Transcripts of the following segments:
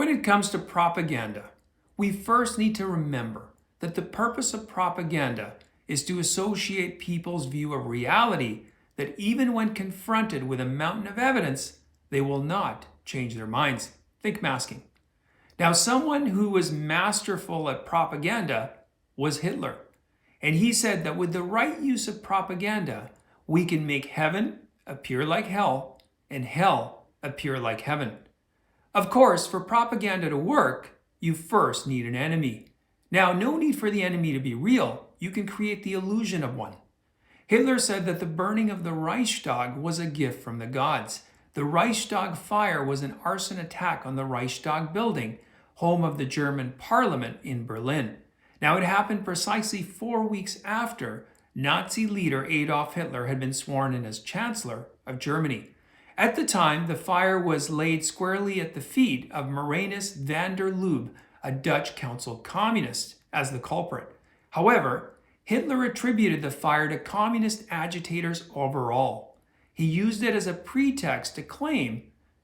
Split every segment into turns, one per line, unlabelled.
When it comes to propaganda, we first need to remember that the purpose of propaganda is to associate people's view of reality that even when confronted with a mountain of evidence, they will not change their minds. Think masking. Now, someone who was masterful at propaganda was Hitler. And he said that with the right use of propaganda, we can make heaven appear like hell and hell appear like heaven. Of course, for propaganda to work, you first need an enemy. Now, no need for the enemy to be real. You can create the illusion of one. Hitler said that the burning of the Reichstag was a gift from the gods. The Reichstag fire was an arson attack on the Reichstag building, home of the German parliament in Berlin. Now, it happened precisely 4 weeks after Nazi leader Adolf Hitler had been sworn in as Chancellor of Germany. At the time, the fire was laid squarely at the feet of Marinus van der Lubbe, a Dutch counseled communist, as the culprit. However, Hitler attributed the fire to communist agitators overall. He used it as a pretext to claim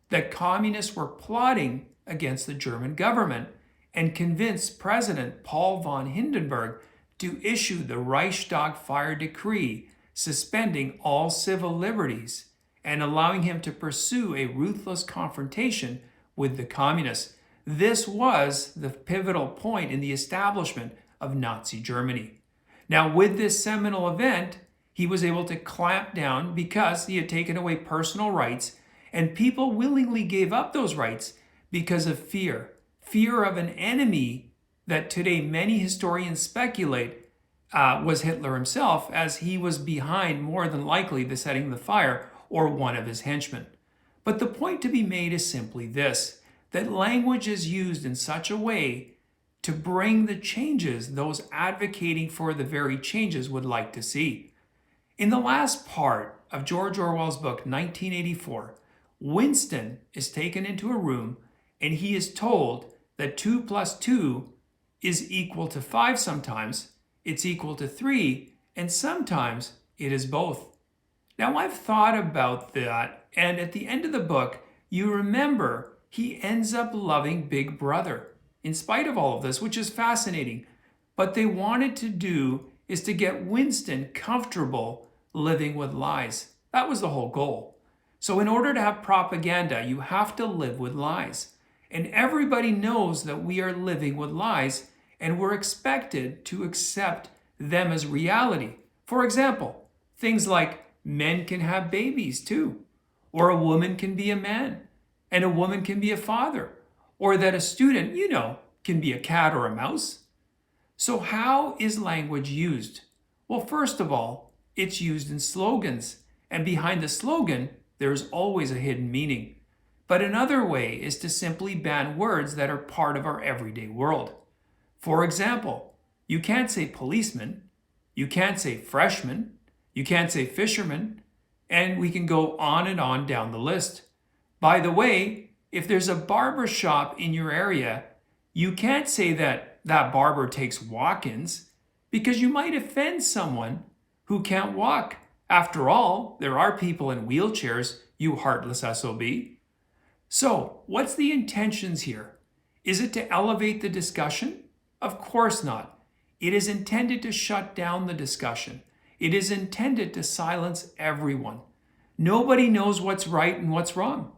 that communists were plotting against the German government and convinced President Paul von Hindenburg to issue the Reichstag fire decree, suspending all civil liberties and allowing him to pursue a ruthless confrontation with the communists. This was the pivotal point in the establishment of Nazi Germany. Now, with this seminal event, he was able to clamp down because he had taken away personal rights, and people willingly gave up those rights because of fear. Fear of an enemy that today many historians speculate was Hitler himself, as he was behind, more than likely, the setting of the fire, or one of his henchmen. But the point to be made is simply this, that language is used in such a way to bring the changes those advocating for the very changes would like to see. In the last part of George Orwell's book, 1984, Winston is taken into a room and he is told that 2 + 2 is equal to 5 sometimes, it's equal to 3, and sometimes it is both. Now, I've thought about that, and at the end of the book, you remember he ends up loving Big Brother, in spite of all of this, which is fascinating. What they wanted to do is to get Winston comfortable living with lies. That was the whole goal. So in order to have propaganda, you have to live with lies. And everybody knows that we are living with lies, and we're expected to accept them as reality. For example, things like men can have babies too, or a woman can be a man, and a woman can be a father, or that a student, can be a cat or a mouse. So how is language used? Well, first of all, it's used in slogans, and behind the slogan, there's always a hidden meaning. But another way is to simply ban words that are part of our everyday world. For example, you can't say policeman, you can't say freshman, you can't say fisherman, and we can go on and on down the list. By the way, if there's a barber shop in your area, you can't say that barber takes walk-ins, because you might offend someone who can't walk. After all, there are people in wheelchairs, you heartless SOB. So, what's the intentions here? Is it to elevate the discussion? Of course not. It is intended to shut down the discussion. It is intended to silence everyone. Nobody knows what's right and what's wrong.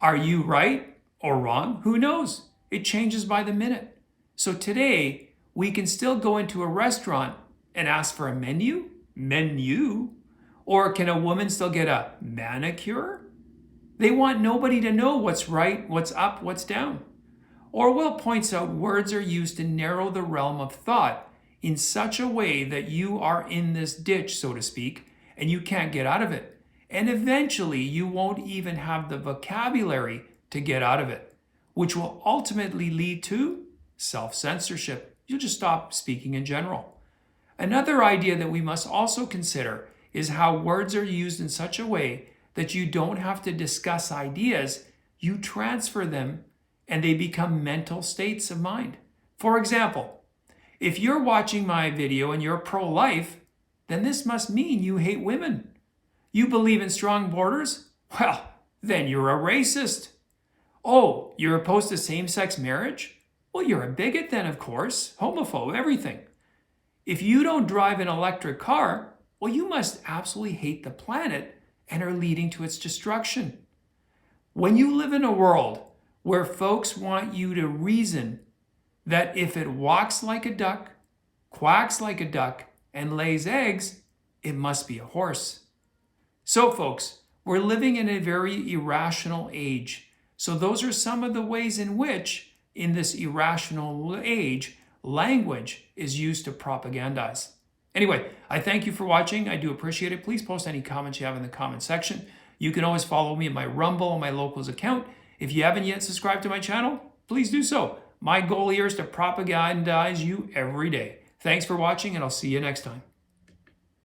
Are you right or wrong? Who knows? It changes by the minute. So today, we can still go into a restaurant and ask for a menu? Menu? Or can a woman still get a manicure? They want nobody to know what's right, what's up, what's down. Orwell points out words are used to narrow the realm of thought in such a way that you are in this ditch, so to speak, and you can't get out of it. And eventually, you won't even have the vocabulary to get out of it, which will ultimately lead to self-censorship. You'll just stop speaking in general. Another idea that we must also consider is how words are used in such a way that you don't have to discuss ideas, you transfer them and they become mental states of mind. For example, if you're watching my video and you're pro-life, then this must mean you hate women. You believe in strong borders? Well, then you're a racist. Oh, you're opposed to same-sex marriage? Well, you're a bigot then, of course. Homophobe, everything. If you don't drive an electric car, well, you must absolutely hate the planet and are leading to its destruction. When you live in a world where folks want you to reason that if it walks like a duck, quacks like a duck, and lays eggs, it must be a horse. So, folks, we're living in a very irrational age. So those are some of the ways in which, in this irrational age, language is used to propagandize. Anyway, I thank you for watching. I do appreciate it. Please post any comments you have in the comment section. You can always follow me at my Rumble and my Locals account. If you haven't yet subscribed to my channel, please do so. My goal here is to propagandize you every day. Thanks for watching, and I'll see you next time.